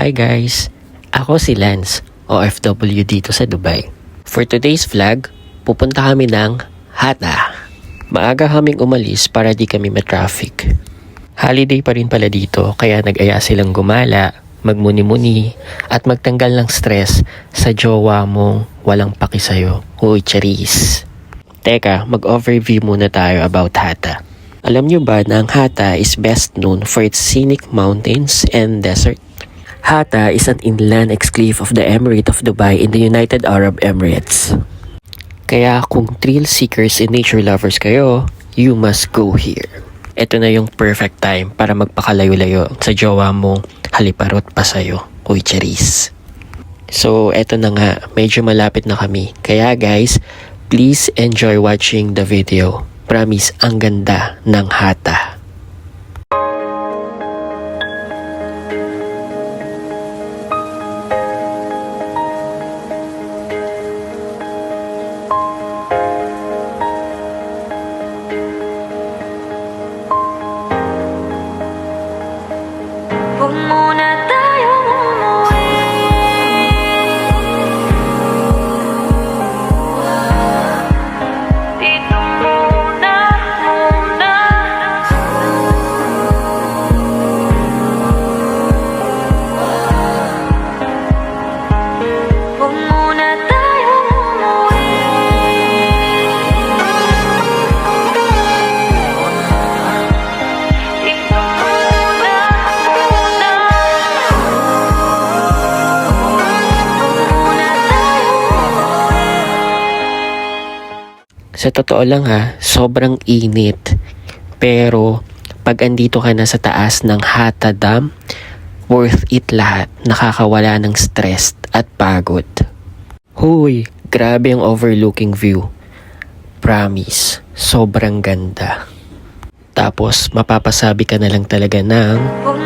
Hi guys! Ako si Lance, OFW dito sa Dubai. For today's vlog, pupunta kami ng Hatta. Maaga kaming umalis para di kami ma-traffic. Holiday pa rin pala dito kaya nag-aya silang gumala, magmuni-muni at magtanggal ng stress sa jowa mong walang paki sa'yo. Uy, charis! Teka, mag-overview muna tayo about Hatta. Alam nyo ba na ang Hatta is best known for its scenic mountains and desert? Hatta is an inland exclave of the Emirate of Dubai in the United Arab Emirates. Kaya kung thrill seekers and nature lovers kayo, you must go here. Ito na yung perfect time para magpakalayo-layo sa jowa mong haliparot pa sa'yo. Uy, charis. So, eto na nga, medyo malapit na kami. Kaya guys, please enjoy watching the video. Promise, ang ganda ng Hatta. Huwag muna tayong umuwi. Dito muna. Huwag muna tayong umuwi. Dito muna. Sa totoo lang ha, sobrang init. Pero pag andito ka na sa taas ng Hatta Dam, worth it lahat. Nakakawala ng stress at pagod. Huy, grabe ang overlooking view. Promise, sobrang ganda. Tapos mapapasabi ka na lang talaga ng Huwag